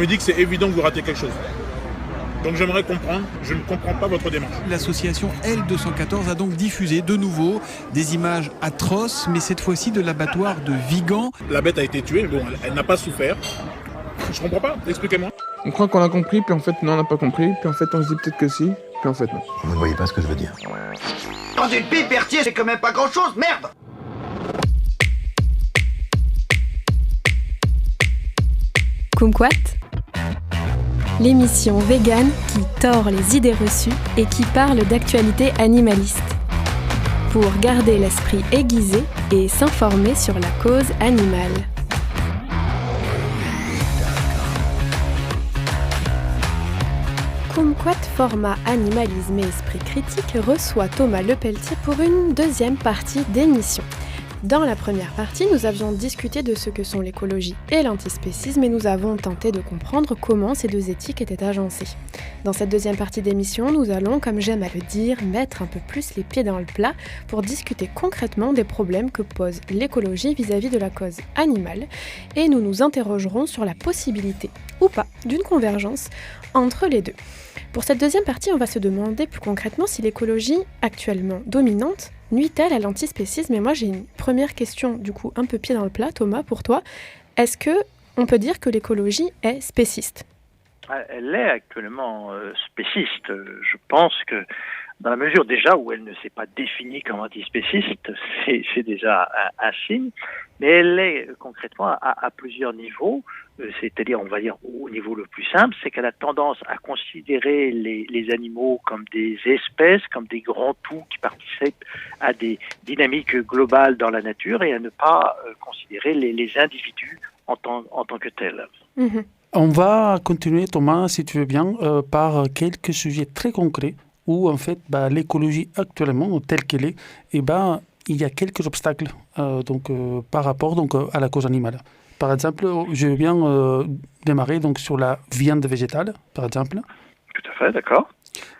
me dis que c'est évident que vous ratez quelque chose. Donc j'aimerais comprendre, je ne comprends pas votre démarche. L'association L214 a donc diffusé de nouveau des images atroces, mais cette fois-ci de l'abattoir de Vigan. La bête a été tuée, bon, elle n'a pas souffert. Je comprends pas, expliquez-moi. On croit qu'on a compris, puis en fait non, on n'a pas compris, puis en fait on se dit peut-être que si, puis en fait non. Vous ne voyez pas ce que je veux dire. Dans une pipe, Berthier, c'est quand même pas grand-chose, merde! Kumquat, l'émission végane qui tord les idées reçues et qui parle d'actualité animaliste. Pour garder l'esprit aiguisé et s'informer sur la cause animale. Kumquat format Animalisme et Esprit Critique reçoit Thomas Lepelletier pour une deuxième partie d'émission. Dans la première partie, nous avions discuté de ce que sont l'écologie et l'antispécisme et nous avons tenté de comprendre comment ces deux éthiques étaient agencées. Dans cette deuxième partie d'émission, nous allons, comme j'aime à le dire, mettre un peu plus les pieds dans le plat pour discuter concrètement des problèmes que pose l'écologie vis-à-vis de la cause animale et nous nous interrogerons sur la possibilité ou pas d'une convergence entre les deux. Pour cette deuxième partie, on va se demander plus concrètement si l'écologie actuellement dominante nuit-elle à l'antispécisme. Et moi, j'ai une première question, du coup, un peu pied dans le plat, Thomas, pour toi. Est-ce qu'on peut dire que l'écologie est spéciste ? Elle est actuellement spéciste. Je pense que dans la mesure déjà où elle ne s'est pas définie comme antispéciste, c'est déjà un signe, mais elle est concrètement à plusieurs niveaux, c'est-à-dire on va dire au niveau le plus simple, c'est qu'elle a tendance à considérer les animaux comme des espèces, comme des grands tout qui participent à des dynamiques globales dans la nature et à ne pas considérer les individus en tant que tels. Mmh. On va continuer, Thomas, si tu veux bien, par quelques sujets très concrets où, en fait, l'écologie actuellement, telle qu'elle est, il y a quelques obstacles par rapport à la cause animale. Par exemple, je veux bien démarrer sur la viande végétale, par exemple. Tout à fait, d'accord.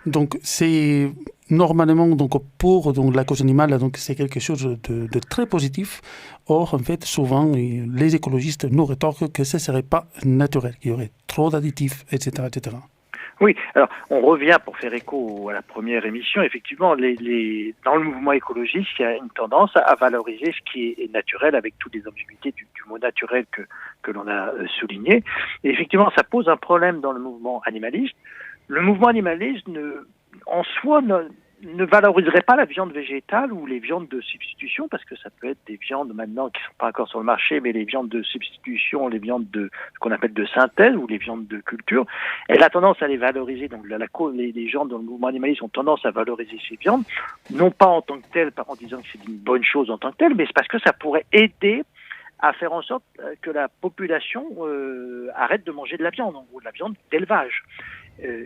Donc, c'est normalement, pour la cause animale, c'est quelque chose de très positif. Or, en fait, souvent, les écologistes nous rétorquent que ce ne serait pas naturel, qu'il y aurait trop d'additifs, etc., etc. Oui, alors on revient pour faire écho à la première émission. Effectivement, dans le mouvement écologiste, il y a une tendance à valoriser ce qui est naturel avec toutes les ambiguïtés du mot naturel que l'on a souligné. Et effectivement, ça pose un problème dans le mouvement animaliste. Le mouvement animaliste, en soi, ne valoriserait pas la viande végétale ou les viandes de substitution, parce que ça peut être des viandes maintenant qui ne sont pas encore sur le marché, mais les viandes de substitution, les viandes ce qu'on appelle de synthèse ou les viandes de culture. Elle a tendance à les valoriser, donc les gens dans le mouvement animaliste ont tendance à valoriser ces viandes, non pas en tant que telles, en disant que c'est une bonne chose en tant que telle, mais c'est parce que ça pourrait aider à faire en sorte que la population arrête de manger de la viande, en gros de la viande d'élevage.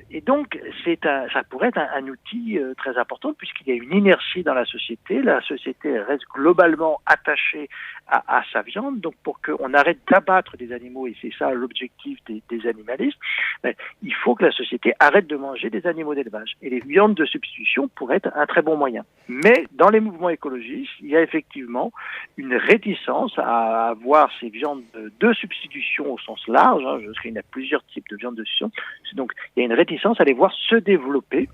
Et donc, ça pourrait être un outil très important puisqu'il y a une inertie dans la société. La société reste globalement attachée à sa viande. Donc, pour qu'on arrête d'abattre des animaux, et c'est ça l'objectif des animalistes, il faut que la société arrête de manger des animaux d'élevage. Et les viandes de substitution pourraient être un très bon moyen. Mais dans les mouvements écologistes, il y a effectivement une réticence à avoir ces viandes de substitution au sens large. Parce qu'il y a plusieurs types de viandes de substitution. Donc, il y a une réticence à les voir se développer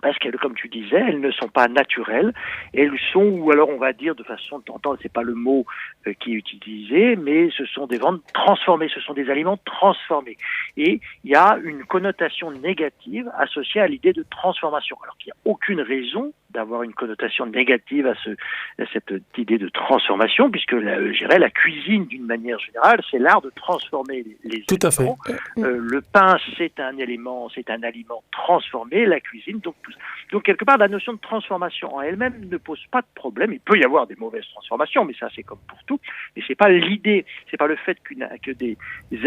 parce qu'elles, comme tu disais, elles ne sont pas naturelles. Elles sont, ou alors on va dire de façon tentante, c'est pas le mot qui est utilisé, mais ce sont des viandes transformées, ce sont des aliments transformés. Et il y a une connotation négative associée à l'idée de transformation. Alors qu'il n'y a aucune raison d'avoir une connotation négative à cette idée de transformation, puisque la cuisine, d'une manière générale, c'est l'art de transformer les Tout à aliments. fait. Le pain, c'est un aliment transformé, la cuisine, donc quelque part, la notion de transformation en elle-même ne pose pas de problème. Il peut y avoir des mauvaises transformations, mais ça, c'est comme pour tout. Mais c'est pas l'idée, c'est pas le fait que des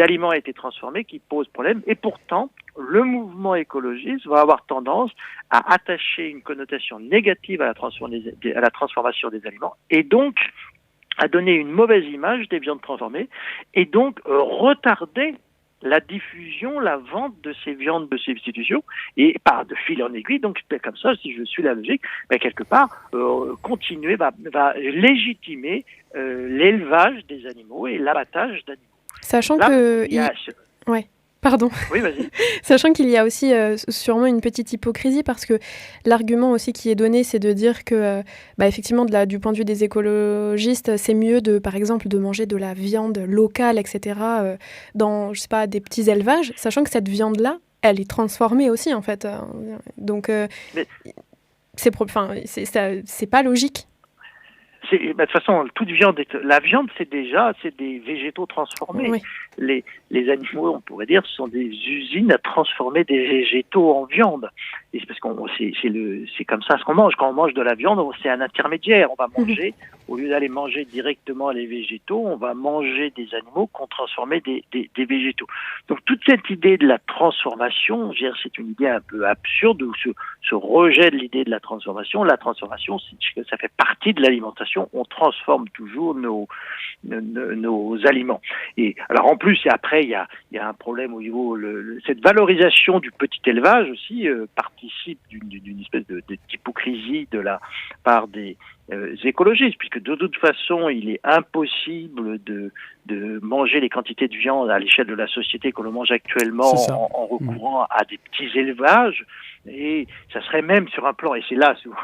aliments aient été transformés qui pose problème. Et pourtant, le mouvement écologiste va avoir tendance à attacher une connotation négative à la transformation des aliments et donc à donner une mauvaise image des viandes transformées et donc retarder la diffusion, la vente de ces viandes de substitution et par de fil en aiguille, donc comme ça, si je suis la logique, quelque part, continuer, va légitimer l'élevage des animaux et l'abattage d'animaux. Sachant Là, que... il y a... Ouais. Pardon. Oui, vas-y. Sachant qu'il y a aussi sûrement une petite hypocrisie parce que l'argument aussi qui est donné, c'est de dire que, effectivement, du point de vue des écologistes, c'est mieux par exemple, de manger de la viande locale, etc., dans, je sais pas, des petits élevages, sachant que cette viande-là, elle est transformée aussi, en fait. Donc, c'est pas logique. De toute façon, toute viande la viande, c'est des végétaux transformés. Oui. Les animaux, on pourrait dire, ce sont des usines à transformer des végétaux en viande. Et c'est parce c'est comme ça ce qu'on mange. Quand on mange de la viande, c'est un intermédiaire. On va manger, au lieu d'aller manger directement les végétaux, on va manger des animaux qui ont transformé des végétaux. Donc toute cette idée de la transformation, je veux dire, c'est une idée un peu absurde, ou ce rejet de l'idée de la transformation. La transformation, ça fait partie de l'alimentation. On transforme toujours nos aliments. Et alors en plus, après, il y a un problème au niveau cette valorisation du petit élevage aussi participe d'une espèce d'hypocrisie de la part des écologistes, puisque de toute façon, il est impossible de manger les quantités de viande à l'échelle de la société que l'on mange actuellement en recourant à des petits élevages. Et ça serait même sur un plan, et c'est là souvent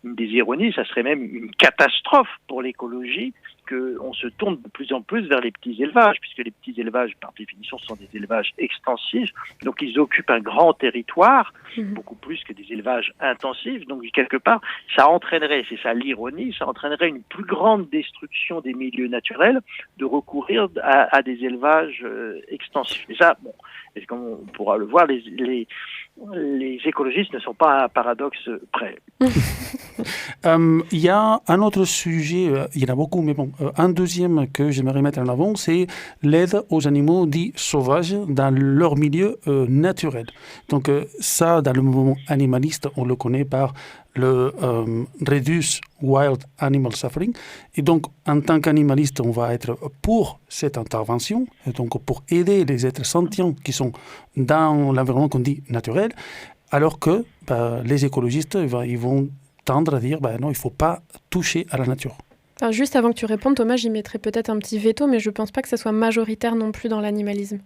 une des ironies, ça serait même une catastrophe pour l'écologie qu'on se tourne de plus en plus vers les petits élevages, puisque les petits élevages, par définition, sont des élevages extensifs, donc ils occupent un grand territoire, beaucoup plus que des élevages intensifs, donc quelque part, ça entraînerait, c'est ça l'ironie, ça entraînerait une plus grande destruction des milieux naturels de recourir à des élevages extensifs. Et ça, bon, et comme on pourra le voir, les écologistes ne sont pas à un paradoxe près. Il y a un autre sujet, il y en a beaucoup, mais bon, un deuxième que j'aimerais mettre en avant, c'est l'aide aux animaux dits sauvages dans leur milieu naturel. Donc ça, dans le mouvement animaliste, on le connaît par le Reduce Wild Animal Suffering. Et donc, en tant qu'animaliste, on va être pour cette intervention, et donc pour aider les êtres sentients qui sont dans l'environnement qu'on dit naturel, alors que les écologistes, ils vont tendre à dire non, il ne faut pas toucher à la nature. Alors, juste avant que tu répondes, Thomas, j'y mettrais peut-être un petit veto, mais je ne pense pas que ça soit majoritaire non plus dans l'animalisme.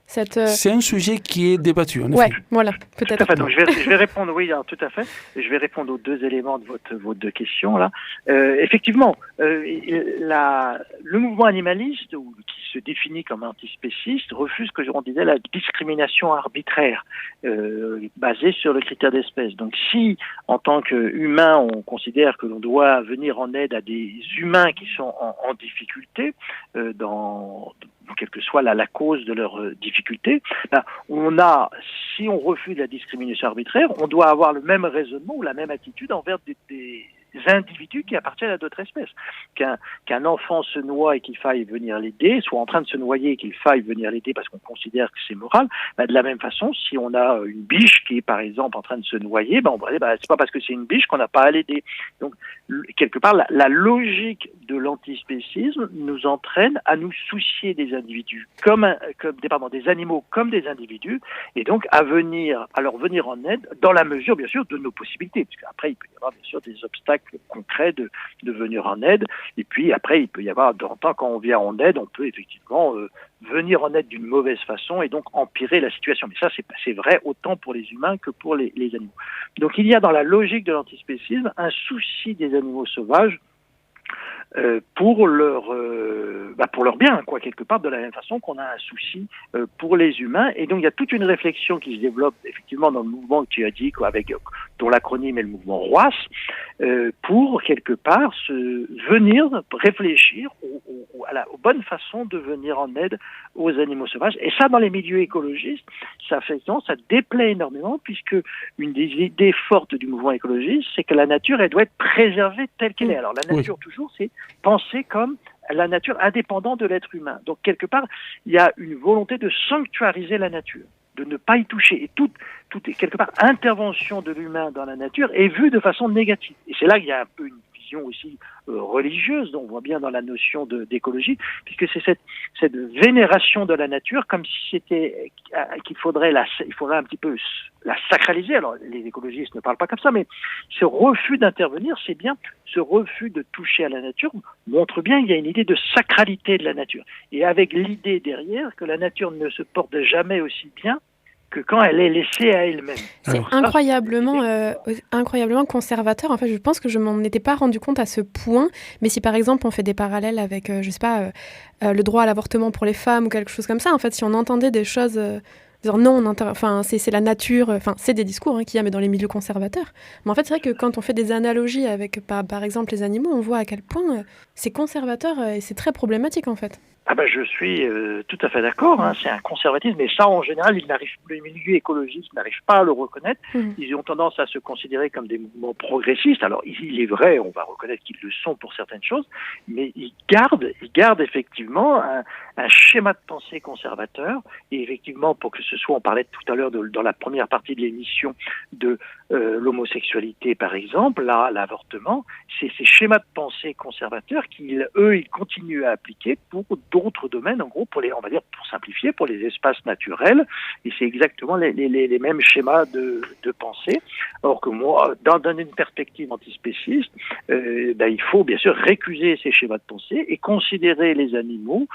C'est un sujet qui est débattu, en effet. Ouais, voilà, peut-être. Tout à fait. Donc, je vais répondre, oui, alors, tout à fait. Je vais répondre aux deux éléments de vos deux questions, là. Effectivement, le mouvement animaliste, qui se définit comme antispéciste, refuse, que on disait, la discrimination arbitraire, basée sur le critère d'espèce. Donc, si, en tant qu'humain, on considère que l'on doit venir en aide à des humains qui sont en difficulté, quelle que soit la cause de leur difficulté, si on refuse la discrimination arbitraire, on doit avoir le même raisonnement ou la même attitude envers des individus qui appartiennent à d'autres espèces. Qu'un enfant se noie et qu'il faille venir l'aider, soit en train de se noyer et qu'il faille venir l'aider parce qu'on considère que c'est moral, de la même façon, si on a une biche qui est par exemple en train de se noyer, on va dire c'est pas parce que c'est une biche qu'on n'a pas à l'aider. Donc quelque part, la logique de l'antispécisme nous entraîne à nous soucier des individus des animaux comme des individus, et donc à leur venir en aide dans la mesure bien sûr de nos possibilités, parce qu'après il peut y avoir bien sûr des obstacles concret de venir en aide. Et puis après, il peut y avoir, de temps en temps, quand on vient en aide, on peut effectivement venir en aide d'une mauvaise façon et donc empirer la situation. Mais ça, c'est vrai autant pour les humains que pour les animaux. Donc il y a dans la logique de l'antispécisme un souci des animaux sauvages pour leur bien, quelque part, de la même façon qu'on a un souci pour les humains. Et donc il y a toute une réflexion qui se développe effectivement dans le mouvement que tu as dit, dont l'acronyme est le mouvement ROAS, pour quelque part venir réfléchir aux bonnes façons de venir en aide aux animaux sauvages. Et ça, dans les milieux écologistes, ça déplaît énormément, puisque une des idées fortes du mouvement écologiste, c'est que la nature, elle doit être préservée telle qu'elle est. Alors la nature, toujours, c'est penser comme la nature indépendante de l'être humain. Donc quelque part, il y a une volonté de sanctuariser la nature, de ne pas y toucher. Et toute quelque part intervention de l'humain dans la nature est vue de façon négative. Et c'est là qu'il y a un peu une vision vision aussi religieuse, dont on voit bien dans la notion d'écologie, puisque c'est cette vénération de la nature, comme si c'était il faudrait un petit peu la sacraliser. Alors les écologistes ne parlent pas comme ça, mais ce refus d'intervenir, c'est bien ce refus de toucher à la nature montre bien qu'il y a une idée de sacralité de la nature, et avec l'idée derrière que la nature ne se porte jamais aussi bien que quand elle est laissée à elle-même. C'est incroyablement conservateur. En fait, je pense que je m'en étais pas rendu compte à ce point. Mais si par exemple on fait des parallèles avec, je sais pas, le droit à l'avortement pour les femmes ou quelque chose comme ça, en fait, si on entendait des choses, dire non, c'est la nature, c'est des discours qu'il y a mais dans les milieux conservateurs. Mais en fait, c'est vrai que quand on fait des analogies avec, par exemple, les animaux, on voit à quel point c'est conservateur et c'est très problématique en fait. Je suis tout à fait d'accord, c'est un conservatisme, mais ça en général, les milieux écologistes n'arrivent pas à le reconnaître. Ils ont tendance à se considérer comme des mouvements progressistes. Alors il est vrai, on va reconnaître qu'ils le sont pour certaines choses, mais ils gardent effectivement un schéma de pensée conservateur, et effectivement, pour que ce soit, on parlait tout à l'heure dans la première partie de l'émission de l'homosexualité par exemple, là, l'avortement, c'est ces schémas de pensée conservateurs qu'ils continuent à appliquer pour d'autres domaines, en gros, pour simplifier, pour les espaces naturels, et c'est exactement les mêmes schémas de pensée. Or que moi, dans une perspective antispéciste, il faut bien sûr récuser ces schémas de pensée et considérer les animaux,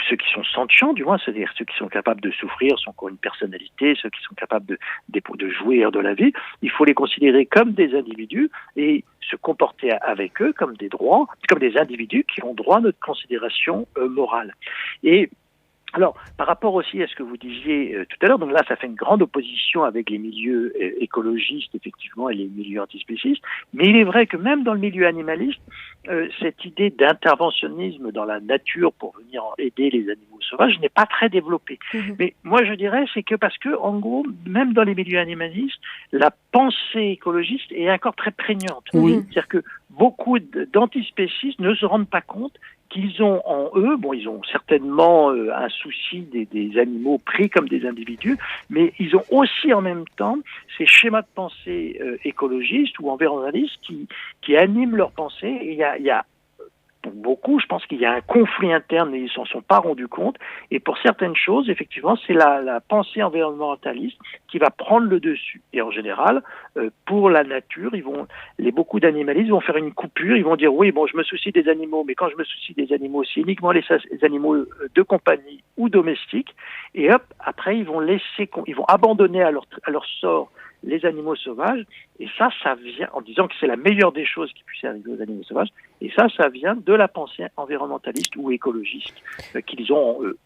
ceux qui sont sentients, du moins, c'est-à-dire ceux qui sont capables de souffrir, qui ont une personnalité, ceux qui sont capables de jouir de la vie, il faut les considérer comme des individus et se comporter avec eux comme des individus qui ont droit à notre considération morale. Et alors, par rapport aussi à ce que vous disiez tout à l'heure, donc là, ça fait une grande opposition avec les milieux écologistes, effectivement, et les milieux antispécistes, mais il est vrai que même dans le milieu animaliste, cette idée d'interventionnisme dans la nature pour venir aider les animaux sauvages n'est pas très développée. Mais moi, je dirais, c'est que parce que, en gros, même dans les milieux animalistes, la pensée écologiste est encore très prégnante. C'est-à-dire que beaucoup d'antispécistes ne se rendent pas compte qu'ils ont en eux, ils ont certainement un souci des animaux pris comme des individus, mais ils ont aussi en même temps ces schémas de pensée écologistes ou environnementalistes qui animent leur pensée. Et il y a pour beaucoup, je pense qu'il y a un conflit interne et ils s'en sont pas rendus compte. Et pour certaines choses, effectivement, c'est la pensée environnementaliste qui va prendre le dessus. Et en général, pour la nature, beaucoup d'animalistes vont faire une coupure. Ils vont dire oui, je me soucie des animaux, mais quand je me soucie des animaux, c'est uniquement les animaux de compagnie ou domestiques. Et hop, après, ils vont abandonner à leur sort les animaux sauvages, et ça vient en disant que c'est la meilleure des choses qui puisse arriver aux animaux sauvages, et ça vient de la pensée environnementaliste ou écologiste qu'ils ont en eux.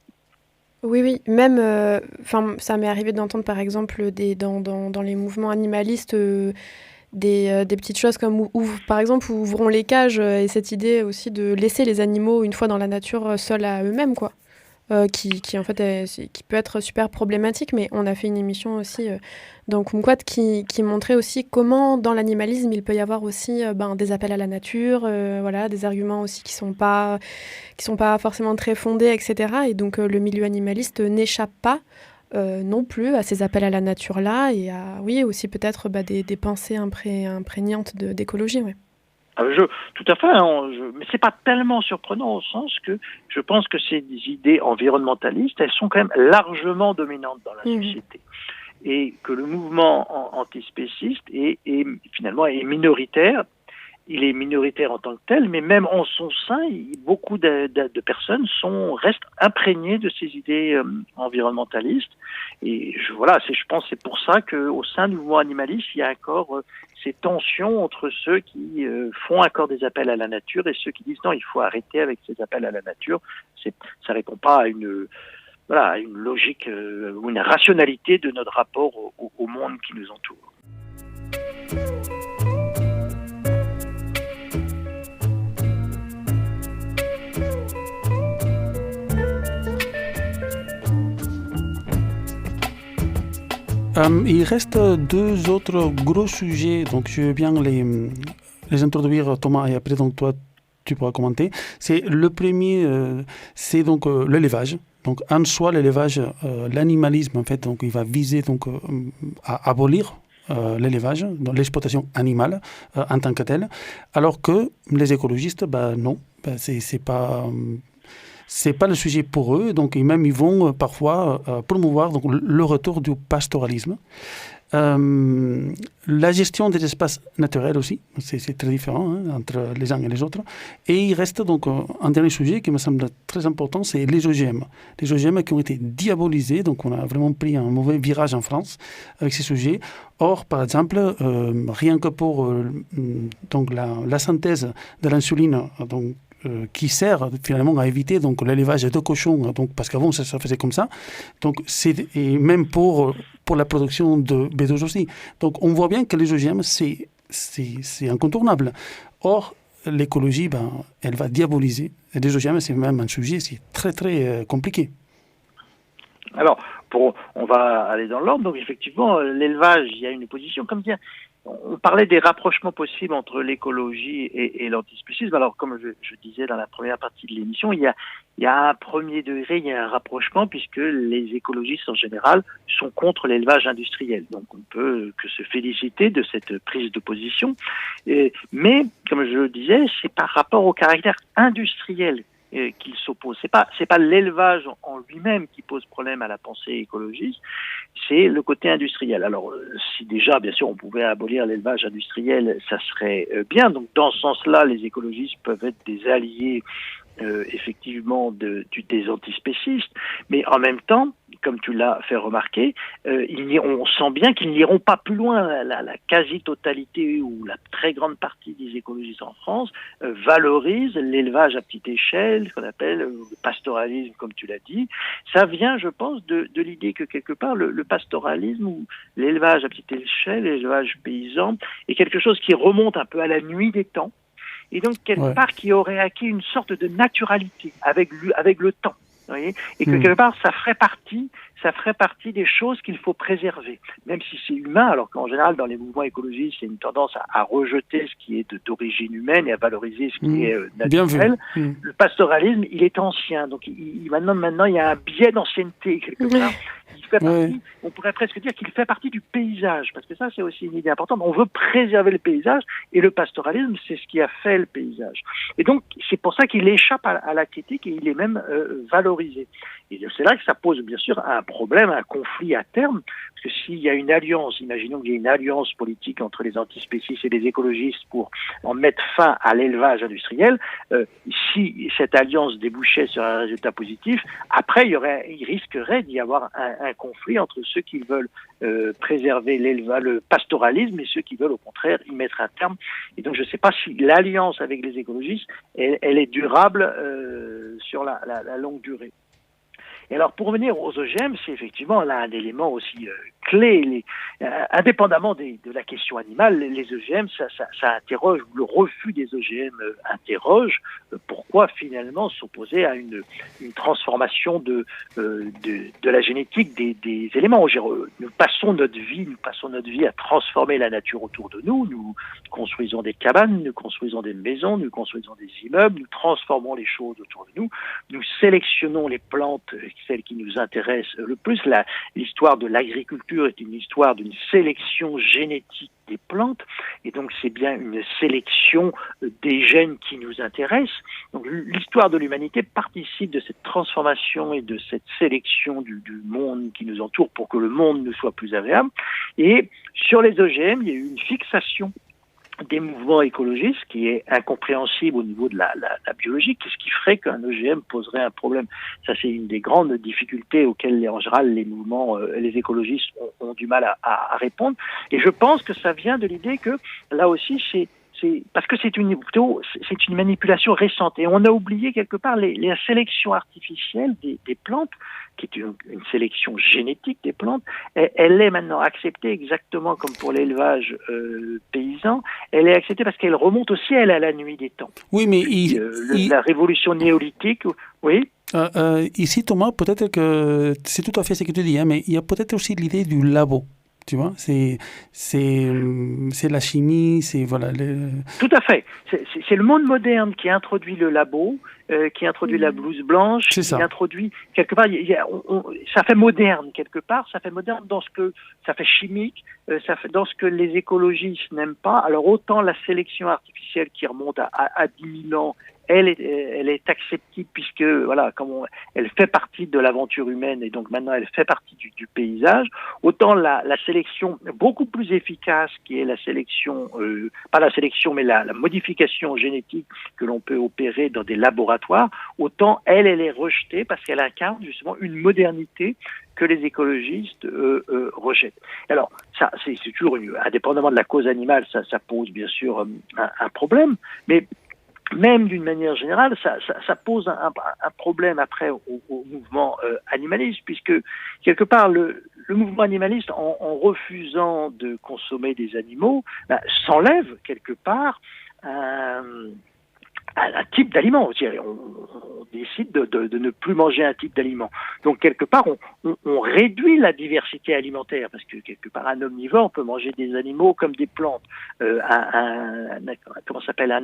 Oui, même, ça m'est arrivé d'entendre par exemple dans les mouvements animalistes des petites choses comme par exemple, ouvrons les cages, et cette idée aussi de laisser les animaux une fois dans la nature seuls à eux-mêmes, quoi. Qui en fait qui peut être super problématique, mais on a fait une émission aussi dans Kumquat qui montrait aussi comment dans l'animalisme il peut y avoir aussi des appels à la nature, des arguments aussi qui sont pas forcément très fondés, etc. Et donc le milieu animaliste n'échappe pas non plus à ces appels à la nature là, et à aussi peut-être des pensées imprégnantes d'écologie. Tout à fait, mais c'est pas tellement surprenant au sens que je pense que ces idées environnementalistes, elles sont quand même largement dominantes dans la société. Et que le mouvement antispéciste finalement est minoritaire. Il est minoritaire en tant que tel, mais même en son sein, beaucoup de personnes restent imprégnées de ces idées environnementalistes. Et je pense que c'est pour ça qu'au sein du mouvement animaliste, il y a encore ces tensions entre ceux qui font encore des appels à la nature et ceux qui disent non, il faut arrêter avec ces appels à la nature. Ça répond pas à une logique ou une rationalité de notre rapport au monde qui nous entoure. Il reste deux autres gros sujets, donc je veux bien les introduire, Thomas, et après donc toi tu pourras commenter. C'est le premier, c'est donc l'élevage. Donc en soi, l'élevage, l'animalisme en fait, donc il va viser donc à abolir l'élevage, dans l'exploitation animale en tant que telle, alors que les écologistes, non, c'est pas le sujet pour eux, donc ils vont parfois promouvoir donc, le retour du pastoralisme. La gestion des espaces naturels aussi, c'est très différent entre les uns et les autres. Et il reste donc un dernier sujet qui me semble très important, c'est les OGM. Les OGM qui ont été diabolisés, donc on a vraiment pris un mauvais virage en France avec ces sujets. Or, par exemple, rien que pour donc la synthèse de l'insuline, donc qui sert finalement à éviter donc l'élevage de cochons, donc parce qu'avant ça faisait comme ça, donc et même pour la production de B12 aussi. Donc on voit bien que les OGM c'est incontournable. Or l'écologie elle va diaboliser les OGM, c'est même un sujet très très compliqué. Alors on va aller dans l'ordre. Donc effectivement l'élevage, il y a une opposition comme dire. On parlait des rapprochements possibles entre l'écologie et l'antispécisme. Alors, comme je disais dans la première partie de l'émission, il y a un premier degré, il y a un rapprochement puisque les écologistes en général sont contre l'élevage industriel. Donc, on peut que se féliciter de cette prise de position. Mais, comme je le disais, c'est par rapport au caractère industriel qu'il s'oppose. C'est pas l'élevage en lui-même qui pose problème à la pensée écologiste, c'est le côté industriel. Alors, si déjà, bien sûr, on pouvait abolir l'élevage industriel, ça serait bien. Donc, dans ce sens-là, les écologistes peuvent être des alliés, effectivement, des antispécistes. Mais en même temps, comme tu l'as fait remarquer, on sent bien qu'ils n'iront pas plus loin. La quasi-totalité ou la très grande partie des écologistes en France valorise l'élevage à petite échelle, ce qu'on appelle le pastoralisme, comme tu l'as dit. Ça vient, je pense, de l'idée que quelque part, le pastoralisme ou l'élevage à petite échelle, l'élevage paysan, est quelque chose qui remonte un peu à la nuit des temps, et donc quelque part qui aurait acquis une sorte de naturalité avec le temps. Vous voyez, et que quelque part ça ferait partie des choses qu'il faut préserver, même si c'est humain, alors qu'en général dans les mouvements écologistes il y a une tendance à rejeter ce qui est d'origine humaine et à valoriser ce qui est naturel. Le pastoralisme, il est ancien, donc maintenant il y a un biais d'ancienneté quelque part. Il fait partie, on pourrait presque dire qu'il fait partie du paysage, parce que ça c'est aussi une idée importante. On veut préserver le paysage et le pastoralisme c'est ce qui a fait le paysage. Et donc c'est pour ça qu'il échappe à la critique et il est même valorisé. Et c'est là que ça pose bien sûr un problème, un conflit à terme, parce que s'il y a une alliance, imaginons qu'il y ait une alliance politique entre les antispécistes et les écologistes pour en mettre fin à l'élevage industriel, si cette alliance débouchait sur un résultat positif, après il risquerait d'y avoir un conflit entre ceux qui veulent préserver le pastoralisme et ceux qui veulent au contraire y mettre un terme. Et donc je ne sais pas si l'alliance avec les écologistes, elle est durable sur la longue durée. Et alors, pour revenir aux OGM, c'est effectivement là un élément aussi clé. Indépendamment de la question animale, les OGM, ça interroge, ou le refus des OGM interroge pourquoi finalement s'opposer à une transformation de la génétique des éléments. Nous passons notre vie à transformer la nature autour de nous. Nous construisons des cabanes, nous construisons des maisons, nous construisons des immeubles, nous transformons les choses autour de nous. Nous sélectionnons les plantes, celles qui nous intéressent le plus. L'histoire de l'agriculture est une histoire d'une sélection génétique des plantes, et donc c'est bien une sélection des gènes qui nous intéressent. Donc l'histoire de l'humanité participe de cette transformation et de cette sélection du monde qui nous entoure pour que le monde nous soit plus agréable. Et sur les OGM, il y a eu une fixation des mouvements écologistes qui est incompréhensible au niveau de la biologie. Qu'est-ce qui ferait qu'un OGM poserait un problème? Ça, c'est une des grandes difficultés auxquelles, en général, les mouvements, les écologistes ont du mal à répondre. Et je pense que ça vient de l'idée que, là aussi, c'est parce que c'est une manipulation récente. Et on a oublié quelque part la sélection artificielle des plantes, qui est une sélection génétique des plantes. Elle est maintenant acceptée exactement comme pour l'élevage paysan. Elle est acceptée parce qu'elle remonte au ciel à la nuit des temps. Oui, mais la révolution néolithique, oui. Ici, Thomas, peut-être que c'est tout à fait ce que tu dis, mais il y a peut-être aussi l'idée du labo. Tu vois, c'est la chimie, c'est voilà. Tout à fait. C'est le monde moderne qui introduit le labo, qui introduit la blouse blanche, qui introduit quelque part. Ça fait moderne quelque part. Ça fait moderne dans ce que ça fait chimique, ça fait dans ce que les écologistes n'aiment pas. Alors autant la sélection artificielle qui remonte à 10 000 ans. Elle est acceptable puisque voilà, elle fait partie de l'aventure humaine et donc maintenant elle fait partie du paysage. Autant la sélection beaucoup plus efficace qui est la sélection, pas la sélection mais la modification génétique que l'on peut opérer dans des laboratoires, autant elle est rejetée parce qu'elle incarne justement une modernité que les écologistes rejettent. Alors ça, c'est toujours indépendamment de la cause animale, ça pose bien sûr un problème, mais même d'une manière générale, ça pose un problème après au mouvement animaliste, puisque quelque part le mouvement animaliste, en refusant de consommer des animaux, s'enlève quelque part un type d'aliment. On décide de ne plus manger un type d'aliment. Donc quelque part, on réduit la diversité alimentaire, parce que quelque part, un omnivore peut manger des animaux comme des plantes. Un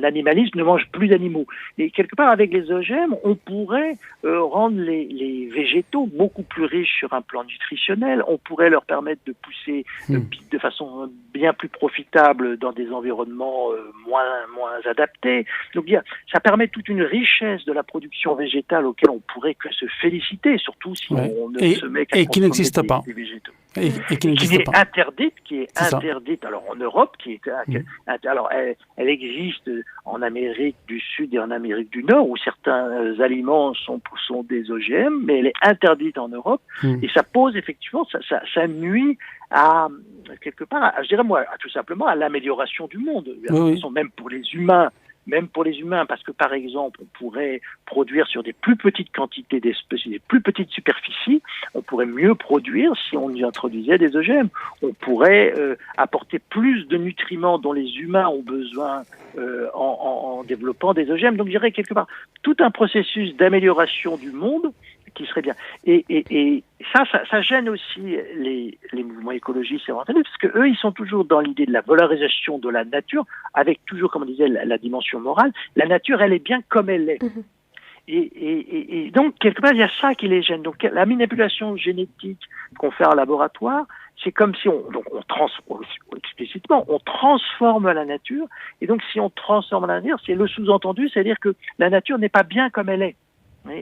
animaliste ne mange plus d'animaux. Et quelque part, avec les OGM, on pourrait rendre les végétaux beaucoup plus riches sur un plan nutritionnel. On pourrait leur permettre de pousser de façon bien plus profitable dans des environnements moins adaptés. Donc ça permet toute une richesse de la production végétale auquel on pourrait que se féliciter, surtout si on ne se met qu'à qui n'existe pas. Des végétaux. Et qui n'existe pas. Qui est interdite. Alors en Europe, alors elle existe en Amérique du Sud et en Amérique du Nord, où certains aliments sont des OGM, mais elle est interdite en Europe. Et ça pose effectivement, ça nuit à quelque part, je dirais moi, tout simplement à l'amélioration du monde. Même pour les humains. Parce que par exemple, on pourrait produire sur des plus petites quantités d'espèces, des plus petites superficies, on pourrait mieux produire si on y introduisait des OGM. On pourrait apporter plus de nutriments dont les humains ont besoin en développant des OGM. Donc je dirais quelque part tout un processus d'amélioration du monde qui serait bien. Et ça gêne aussi les mouvements écologistes et environnementalistes, parce que eux, ils sont toujours dans l'idée de la valorisation de la nature, avec toujours, comme on disait, la dimension morale. La nature, elle est bien comme elle est. Et donc, quelque part, il y a ça qui les gêne. Donc, la manipulation génétique qu'on fait en laboratoire, c'est comme si on transforme la nature. Et donc, si on transforme la nature, c'est le sous-entendu, c'est-à-dire que la nature n'est pas bien comme elle est.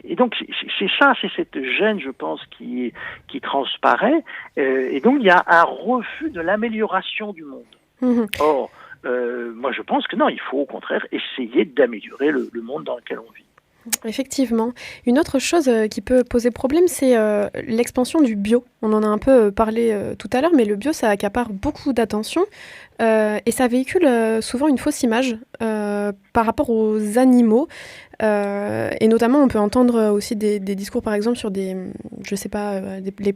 Et donc c'est cette gêne, je pense, qui transparaît. Et donc il y a un refus de l'amélioration du monde. Or, moi je pense que non, il faut au contraire essayer d'améliorer le monde dans lequel on vit. Effectivement. Une autre chose qui peut poser problème, c'est l'expansion du bio. On en a un peu parlé tout à l'heure, mais le bio, ça accapare beaucoup d'attention et ça véhicule souvent une fausse image par rapport aux animaux. Et notamment, on peut entendre aussi des discours, par exemple, sur des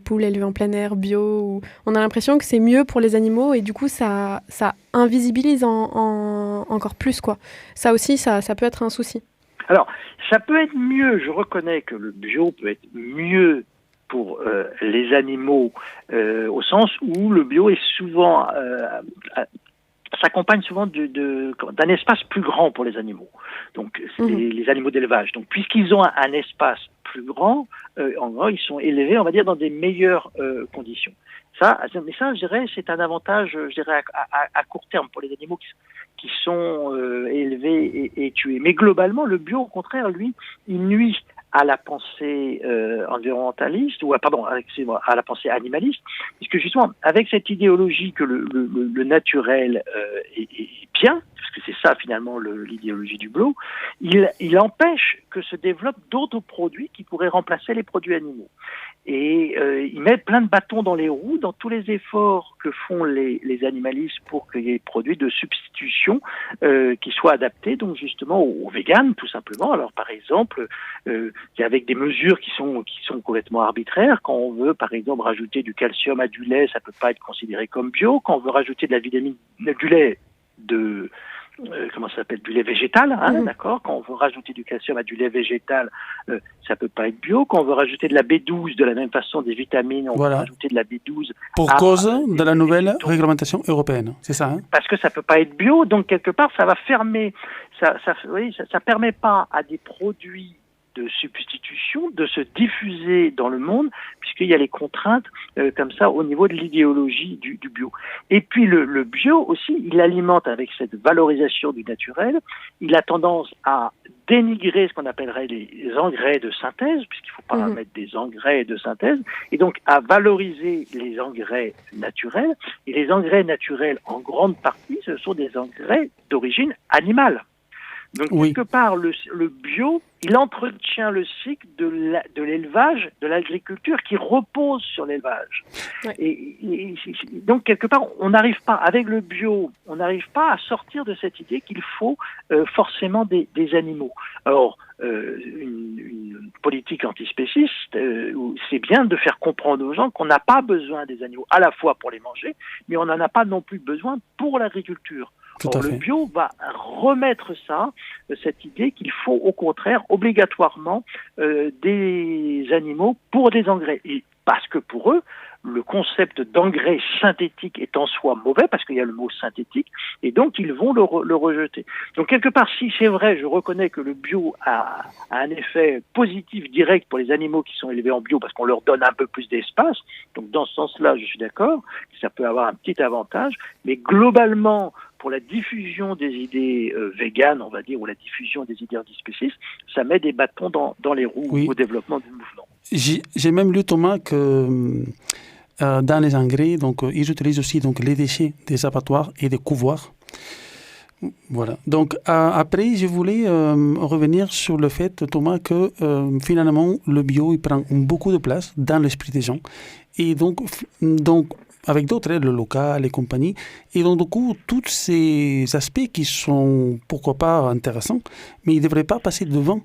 poules élevées en plein air bio, où on a l'impression que c'est mieux pour les animaux et du coup, ça invisibilise encore plus, quoi. Ça aussi, ça peut être un souci. Alors, ça peut être mieux, je reconnais que le bio peut être mieux pour les animaux, au sens où le bio est souvent s'accompagne souvent d'un espace plus grand pour les animaux. Donc, c'est les animaux d'élevage. Donc, puisqu'ils ont un espace plus grand, en gros, ils sont élevés, on va dire, dans des meilleures conditions. Mais ça, je dirais, c'est un avantage, je dirais, à court terme pour les animaux qui sont élevés et tués. Mais globalement, le bio, au contraire, lui, il nuit à la pensée environnementaliste, à la pensée animaliste, puisque justement, avec cette idéologie que le naturel est bien, parce que c'est ça finalement l'idéologie du bio, il empêche que se développent d'autres produits qui pourraient remplacer les produits animaux. Et il met plein de bâtons dans les roues dans tous les efforts que font les animalistes pour qu'il y ait des produits de substitution qui soient adaptés donc justement aux véganes tout simplement. Alors par exemple, avec des mesures qui sont complètement arbitraires. Quand on veut par exemple rajouter du calcium à du lait, ça peut pas être considéré comme bio. Quand on veut rajouter de la vitamine du lait comment ça s'appelle, du lait végétal, d'accord. Quand on veut rajouter du calcium à du lait végétal, ça peut pas être bio. Quand on veut rajouter de la B12, de la même façon, des vitamines, on peut rajouter de la B12. Pour cause de la nouvelle réglementation européenne, c'est ça, parce que ça peut pas être bio, donc quelque part, ça va fermer. Ça permet pas à des produits de substitution de se diffuser dans le monde, puisqu'il y a les contraintes comme ça au niveau de l'idéologie du bio. Et puis le bio aussi, il alimente avec cette valorisation du naturel, il a tendance à dénigrer ce qu'on appellerait les engrais de synthèse, puisqu'il ne faut pas mettre des engrais de synthèse, et donc à valoriser les engrais naturels. Et les engrais naturels, en grande partie, ce sont des engrais d'origine animale. Donc, quelque part, le bio, il entretient le cycle de l'élevage, de l'agriculture qui repose sur l'élevage. Ouais. Et donc, quelque part, on n'arrive pas, avec le bio, on n'arrive pas à sortir de cette idée qu'il faut forcément des animaux. Alors, une politique antispéciste, c'est bien de faire comprendre aux gens qu'on n'a pas besoin des animaux, à la fois pour les manger, mais on n'en a pas non plus besoin pour l'agriculture. Or, le bio va remettre cette idée qu'il faut au contraire obligatoirement des animaux pour des engrais. Et parce que pour eux, le concept d'engrais synthétique est en soi mauvais, parce qu'il y a le mot synthétique, et donc ils vont le rejeter. Donc quelque part, si c'est vrai, je reconnais que le bio a un effet positif direct pour les animaux qui sont élevés en bio, parce qu'on leur donne un peu plus d'espace. Donc dans ce sens-là, je suis d'accord, ça peut avoir un petit avantage, mais globalement, pour la diffusion des idées véganes, on va dire, ou la diffusion des idées antispécistes, ça met des bâtons dans les roues au développement du mouvement. J'ai même lu, Thomas, que dans les engrais, donc, ils utilisent aussi donc, les déchets des abattoirs et des couvoirs. Voilà. Donc, après, je voulais revenir sur le fait, Thomas, que finalement, le bio, il prend beaucoup de place dans l'esprit des gens. Et donc avec d'autres, le local et compagnie. Et donc, du coup, tous ces aspects qui sont, pourquoi pas, intéressants, mais ils ne devraient pas passer devant.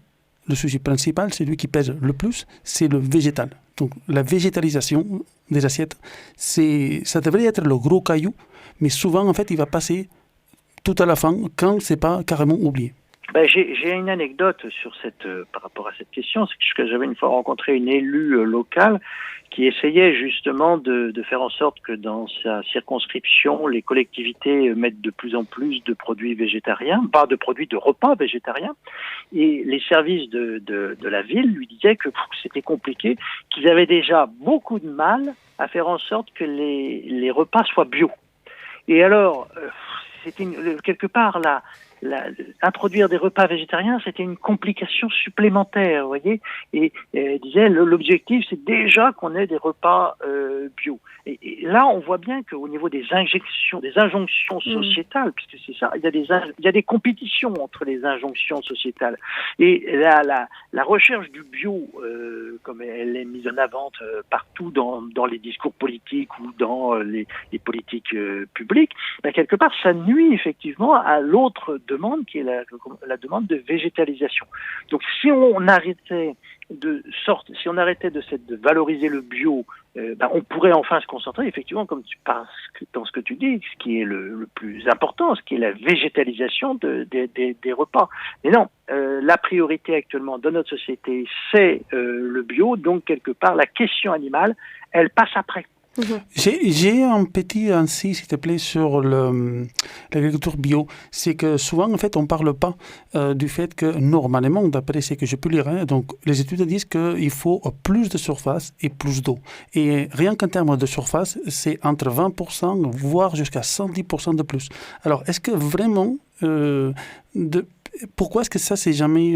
Le sujet principal, celui qui pèse le plus, c'est le végétal. Donc, la végétalisation des assiettes, ça devrait être le gros caillou, mais souvent, en fait, il va passer tout à la fin, quand c'est pas carrément oublié. J'ai une anecdote sur par rapport à cette question. C'est que j'avais une fois rencontré une élue locale qui essayait justement de faire en sorte que dans sa circonscription, les collectivités mettent de plus en plus de produits végétariens, pas de produits de repas végétariens. Et les services de la ville lui disaient que c'était compliqué, qu'ils avaient déjà beaucoup de mal à faire en sorte que les repas soient bio. Et alors, c'était quelque part introduire des repas végétariens, c'était une complication supplémentaire, vous voyez. Et disait l'objectif, c'est déjà qu'on ait des repas bio. Et là, on voit bien qu'au niveau des injonctions sociétales, puisque c'est ça, il y a des compétitions entre les injonctions sociétales. Et la recherche du bio, comme elle est mise en avant partout dans les discours politiques ou dans les politiques publiques, quelque part, ça nuit effectivement à l'autre demande qui est la demande de végétalisation. Donc si on arrêtait de valoriser le bio, on pourrait enfin se concentrer effectivement, comme dans ce que tu dis, ce qui est le plus important, ce qui est la végétalisation des repas. Mais non, la priorité actuellement dans notre société, c'est le bio, donc quelque part la question animale, elle passe après. J'ai un petit ainsi, s'il te plaît, sur l'agriculture bio. C'est que souvent, en fait, on ne parle pas du fait que, normalement, d'après ce que je peux lire, donc les études disent qu'il faut plus de surface et plus d'eau. Et rien qu'en termes de surface, c'est entre 20%, voire jusqu'à 110% de plus. Alors, est-ce que vraiment, pourquoi est-ce que ça, c'est jamais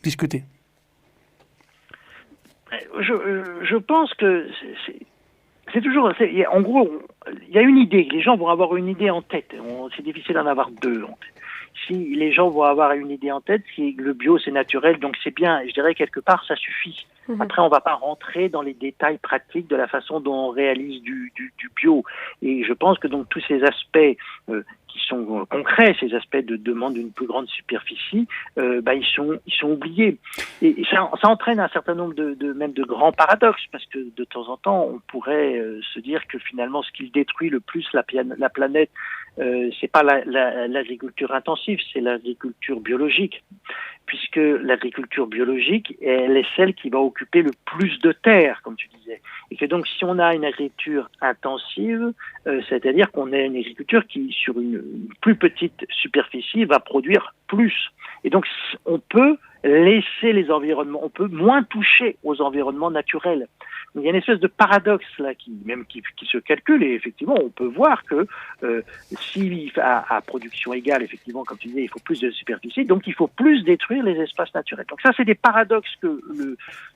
discuté? Je pense que c'est toujours, en gros, il y a une idée. Les gens vont avoir une idée en tête. C'est difficile d'en avoir deux en tête. Si les gens vont avoir une idée en tête, si le bio c'est naturel, donc c'est bien. Je dirais quelque part ça suffit. Après, on ne va pas rentrer dans les détails pratiques de la façon dont on réalise du bio. Et je pense que donc tous ces aspects qui sont concrets, ces aspects de demande d'une plus grande superficie, ils sont oubliés. Et ça entraîne un certain nombre même de grands paradoxes, parce que de temps en temps, on pourrait se dire que finalement, ce qui détruit le plus la planète, c'est pas l'agriculture intensive, c'est l'agriculture biologique. Puisque l'agriculture biologique, elle est celle qui va occuper le plus de terre, comme tu disais. Et que donc, si on a une agriculture intensive, c'est-à-dire qu'on a une agriculture qui, sur une plus petite superficie, va produire plus. Et donc, on peut laisser les environnements, on peut moins toucher aux environnements naturels. Donc, il y a une espèce de paradoxe là qui se calcule, et effectivement on peut voir que si à production égale, effectivement, comme tu disais, il faut plus de superficie, donc il faut plus détruire les espaces naturels. Donc ça, c'est des paradoxes que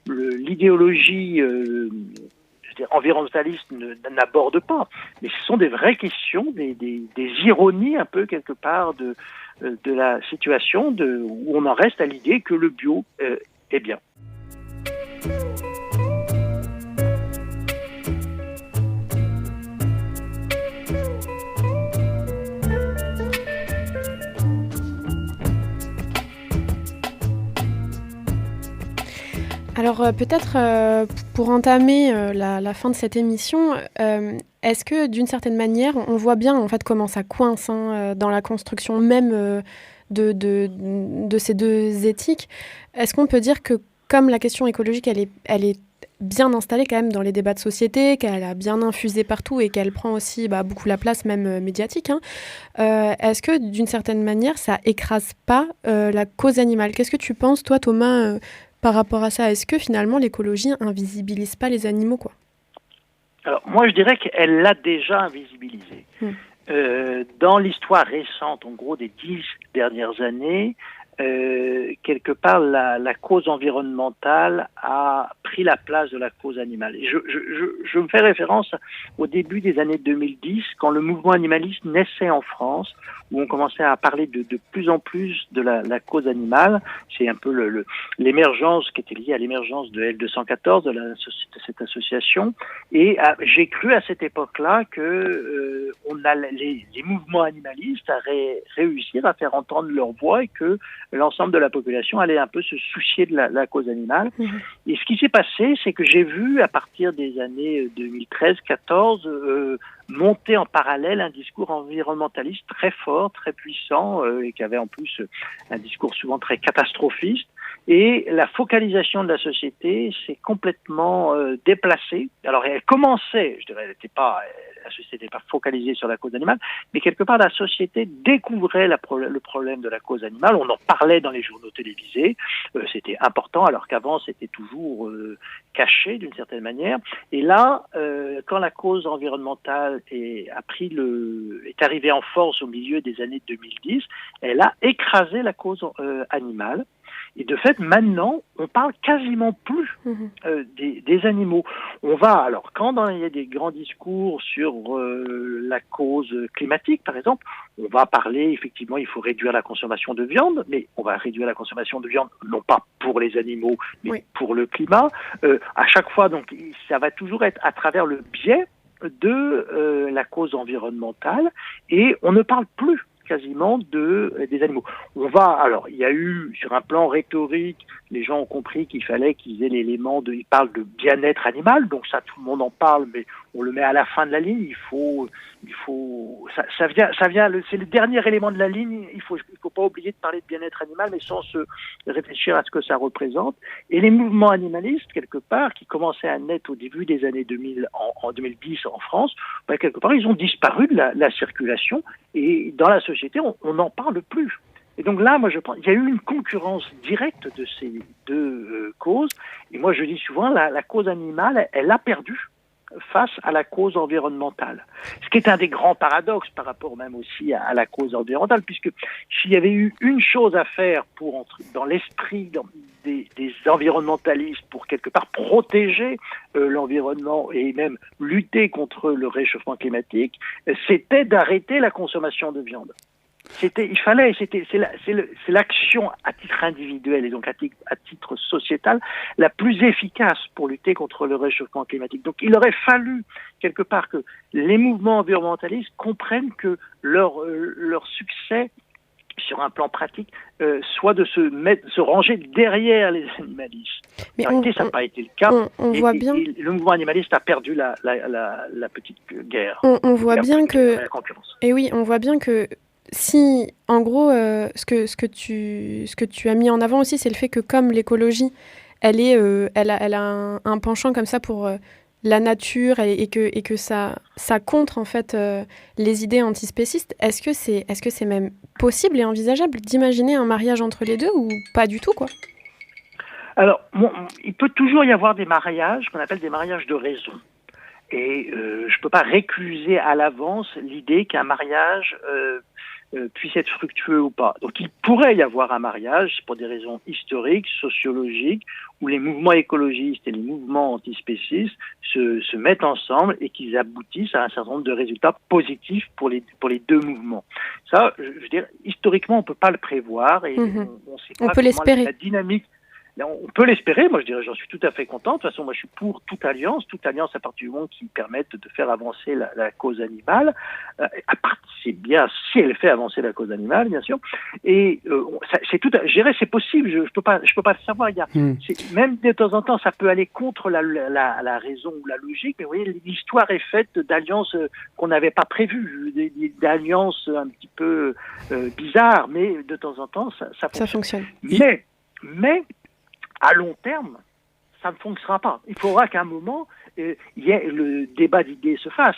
l'idéologie environnementaliste n'aborde pas, mais ce sont des vraies questions, des ironies un peu quelque part de la situation où on en reste à l'idée que le bio est bien. Alors peut-être pour entamer la fin de cette émission, est-ce que d'une certaine manière, on voit bien en fait comment ça coince dans la construction même de ces deux éthiques. Est-ce qu'on peut dire que comme la question écologique, elle est bien installée quand même dans les débats de société, qu'elle a bien infusé partout et qu'elle prend aussi beaucoup la place même médiatique, est-ce que d'une certaine manière, ça écrase pas la cause animale ? Qu'est-ce que tu penses, toi Thomas, par rapport à ça? Est-ce que finalement l'écologie invisibilise pas les animaux, quoi? Alors moi je dirais qu'elle l'a déjà invisibilisé. Dans l'histoire récente, en gros des 10 dernières années, quelque part la cause environnementale a pris la place de la cause animale. Et je me fais référence au début des années 2010, quand le mouvement animaliste naissait en France, où on commençait à parler de plus en plus de la cause animale. C'est un peu l'émergence qui était liée à l'émergence de L214, de cette association. Et j'ai cru à cette époque-là que les mouvements animalistes allaient réussir à faire entendre leur voix et que l'ensemble de la population allait un peu se soucier de la cause animale. Et ce qui s'est passé, c'est que j'ai vu, à partir des années 2013-14, monter en parallèle un discours environnementaliste très fort, très puissant, et qui avait en plus un discours souvent très catastrophiste. Et la focalisation de la société s'est complètement déplacée. Alors elle commençait, je dirais, la société n'était pas focalisée sur la cause animale, mais quelque part la société découvrait le problème de la cause animale. On en parlait dans les journaux télévisés, c'était important, alors qu'avant c'était toujours caché d'une certaine manière. Et là, quand la cause environnementale est arrivée en force au milieu des années 2010, elle a écrasé la cause animale. Et de fait, maintenant, on parle quasiment plus des animaux. Quand il y a des grands discours sur la cause climatique, par exemple, on va parler, effectivement, il faut réduire la consommation de viande, mais on va réduire la consommation de viande, non pas pour les animaux, mais pour le climat. À chaque fois, donc, ça va toujours être à travers le biais de la cause environnementale, et on ne parle plus quasiment des animaux. Il y a eu, sur un plan rhétorique, les gens ont compris qu'il fallait qu'ils aient l'élément ils parlent de bien-être animal, donc ça, tout le monde en parle, mais on le met à la fin de la ligne, ça vient, c'est le dernier élément de la ligne, il faut pas oublier de parler de bien-être animal, mais sans se réfléchir à ce que ça représente. Et les mouvements animalistes, quelque part, qui commençaient à naître au début des années 2000, en 2010 en France, quelque part, ils ont disparu de la circulation, et dans la société, on n'en parle plus. Et donc là, moi, je pense, il y a eu une concurrence directe de ces deux causes. Et moi, je dis souvent, la cause animale, elle a perdu face à la cause environnementale. Ce qui est un des grands paradoxes par rapport même aussi à la cause environnementale, puisque s'il y avait eu une chose à faire pour entrer dans l'esprit des environnementalistes pour quelque part protéger l'environnement et même lutter contre le réchauffement climatique, c'était d'arrêter la consommation de viande. C'est l'action à titre individuel et donc à titre sociétal la plus efficace pour lutter contre le réchauffement climatique. Donc il aurait fallu quelque part que les mouvements environnementalistes comprennent que leur succès sur un plan pratique, soit de se ranger derrière les animalistes. Mais en réalité, ça n'a pas été le cas. On voit bien. Et le mouvement animaliste a perdu la petite guerre. On voit bien que. Et oui, on voit bien que si, en gros, ce que tu as mis en avant aussi, c'est le fait que comme l'écologie, elle a un penchant comme ça pour la nature et que ça contre en fait les idées antispécistes. Est-ce que c'est même possible et envisageable d'imaginer un mariage entre les deux ou pas du tout, quoi? Alors, il peut toujours y avoir des mariages qu'on appelle des mariages de raison. Et je ne peux pas récuser à l'avance l'idée qu'un mariage puisse être fructueux ou pas. Donc il pourrait y avoir un mariage pour des raisons historiques, sociologiques, où les mouvements écologistes et les mouvements antispécistes se mettent ensemble et qu'ils aboutissent à un certain nombre de résultats positifs pour les deux mouvements. Ça, je veux dire, historiquement, on peut pas le prévoir et on sait pas peut l'espérer. La dynamique. On peut l'espérer, moi je dirais, j'en suis tout à fait content. De toute façon, moi je suis pour toute alliance à partir du moment qui permette de faire avancer la cause animale. C'est bien si elle fait avancer la cause animale, bien sûr. Et c'est tout, je dirais, c'est possible. Je peux pas le savoir. Même de temps en temps, ça peut aller contre la raison ou la logique. Mais vous voyez, l'histoire est faite d'alliances qu'on n'avait pas prévues, d'alliances un petit peu bizarres, mais de temps en temps, ça fonctionne. Mais à long terme, ça ne fonctionnera pas. Il faudra qu'à un moment, le débat d'idées se fasse.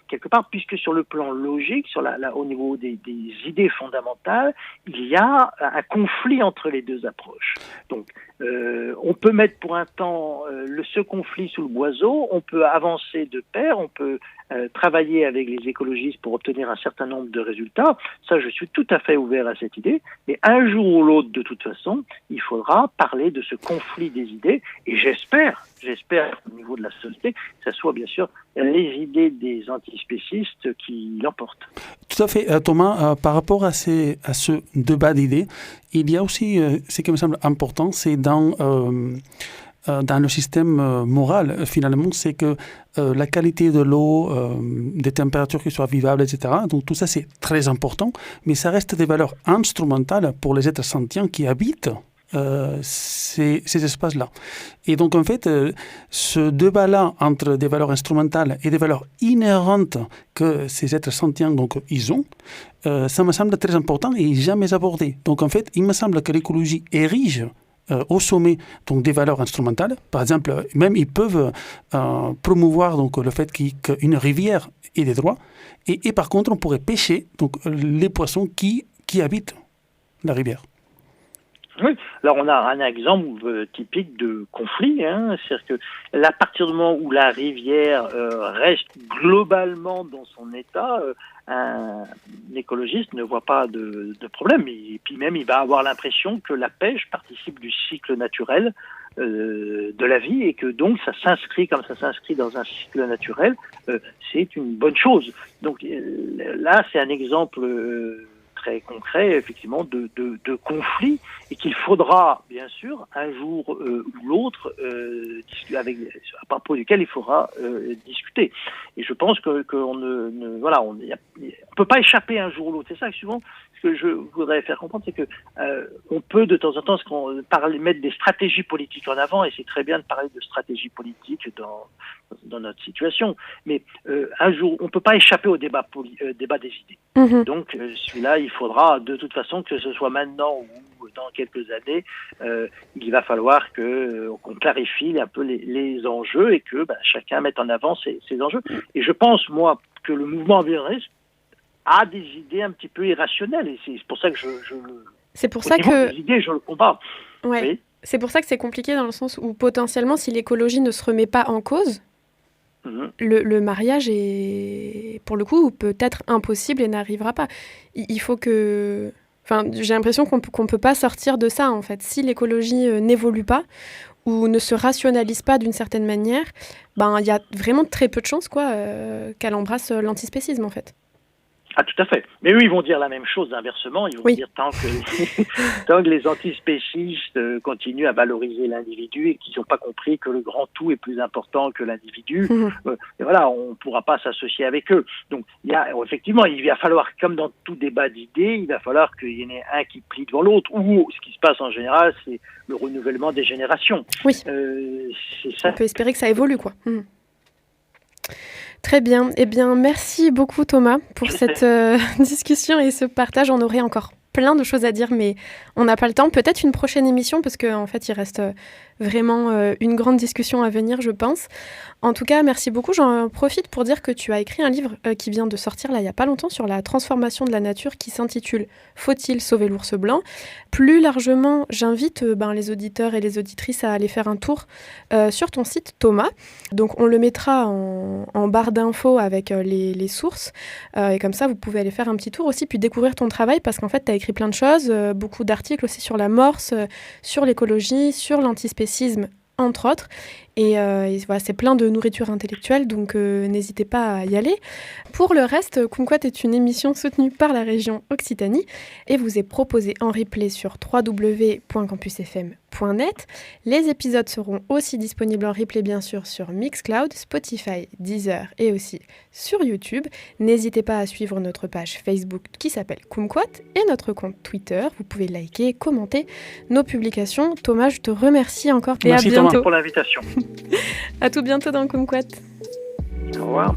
Quelque part, puisque sur le plan logique, au niveau des idées fondamentales, il y a un conflit entre les deux approches. Donc, on peut mettre pour un temps ce conflit sous le boiseau, on peut avancer de pair, on peut travailler avec les écologistes pour obtenir un certain nombre de résultats. Ça, je suis tout à fait ouvert à cette idée. Mais un jour ou l'autre, de toute façon, il faudra parler de ce conflit des idées. Et j'espère au niveau de la société, que ce soit bien sûr les idées des antispécistes qui l'emportent. Tout à fait. Thomas, par rapport à ce débat d'idées, il y a aussi, ce qui me semble important, c'est dans le système moral, finalement, c'est que la qualité de l'eau, des températures qui soient vivables, etc. Donc tout ça, c'est très important, mais ça reste des valeurs instrumentales pour les êtres sentients qui habitent ces espaces-là. Et donc, en fait, ce débat-là entre des valeurs instrumentales et des valeurs inhérentes que ces êtres sentients, donc, ils ont, ça me semble très important et jamais abordé. Donc, en fait, il me semble que l'écologie érige au sommet donc des valeurs instrumentales. Par exemple, même ils peuvent promouvoir donc le fait qu'une rivière ait des droits et par contre on pourrait pêcher donc les poissons qui habitent la rivière. Oui, alors on a un exemple typique de conflit, c'est-à-dire que à partir du moment où la rivière reste globalement dans son état, un écologiste ne voit pas de problème. Et puis même, il va avoir l'impression que la pêche participe du cycle naturel de la vie et que donc ça s'inscrit dans un cycle naturel, c'est une bonne chose. Donc là, c'est un exemple très concret, effectivement, de conflit et qu'il faudra, bien sûr, un jour ou l'autre, à propos duquel il faudra discuter. Et je pense qu'on on peut pas échapper un jour ou l'autre. C'est ça que souvent, ce que je voudrais faire comprendre, c'est que on peut de temps en temps mettre des stratégies politiques en avant, et c'est très bien de parler de stratégie politique dans notre situation. Mais un jour, on peut pas échapper au débat des idées. Mmh. Donc celui-là, il faudra de toute façon, que ce soit maintenant ou dans quelques années, il va falloir qu'on clarifie un peu les enjeux et que chacun mette en avant ces enjeux. Et je pense, moi, que le mouvement environnementaliste a des idées un petit peu irrationnelles et c'est pour ça que c'est pour ça que les idées, je le comprends. Ouais. Oui. C'est pour ça que c'est compliqué dans le sens où potentiellement, si l'écologie ne se remet pas en cause, le mariage est, pour le coup, peut-être impossible et n'arrivera pas. Il faut que... Enfin, j'ai l'impression qu'on peut pas sortir de ça, en fait. Si l'écologie n'évolue pas ou ne se rationalise pas d'une certaine manière, il y a vraiment très peu de chances qu'elle embrasse l'antispécisme, en fait. Ah, tout à fait. Mais eux, ils vont dire la même chose inversement. Ils vont dire tant que les antispécistes continuent à valoriser l'individu et qu'ils n'ont pas compris que le grand tout est plus important que l'individu, et voilà, on ne pourra pas s'associer avec eux. Donc, effectivement, il va falloir, comme dans tout débat d'idées, il va falloir qu'il y en ait un qui plie devant l'autre, ou ce qui se passe en général, c'est le renouvellement des générations. Oui. C'est ça. On peut espérer que ça évolue, quoi. Très bien. Eh bien, merci beaucoup Thomas pour cette discussion et ce partage. On aurait encore plein de choses à dire, mais on n'a pas le temps. Peut-être une prochaine émission, parce qu'en fait, il reste vraiment une grande discussion à venir, je pense. En tout cas, merci beaucoup. J'en profite pour dire que tu as écrit un livre qui vient de sortir là il n'y a pas longtemps sur la transformation de la nature qui s'intitule « Faut-il sauver l'ours blanc ?» Plus largement, j'invite les auditeurs et les auditrices à aller faire un tour sur ton site Thomas. Donc, on le mettra en barre d'infos avec les sources. Et comme ça, vous pouvez aller faire un petit tour aussi, puis découvrir ton travail, parce qu'en fait, tu as écrit plein de choses, beaucoup d'articles aussi sur la morse, sur l'écologie, sur l'antispécisme, entre autres. Et voilà, c'est plein de nourriture intellectuelle, donc n'hésitez pas à y aller. Pour le reste, Kumquat est une émission soutenue par la région Occitanie et vous est proposée en replay sur www.campusfm.net. Les épisodes seront aussi disponibles en replay, bien sûr, sur Mixcloud, Spotify, Deezer et aussi sur YouTube. N'hésitez pas à suivre notre page Facebook qui s'appelle Kumquat et notre compte Twitter. Vous pouvez liker, commenter nos publications. Thomas, je te remercie encore et Merci à bientôt. Thomas pour l'invitation. À tout bientôt dans Kumquat. Au revoir.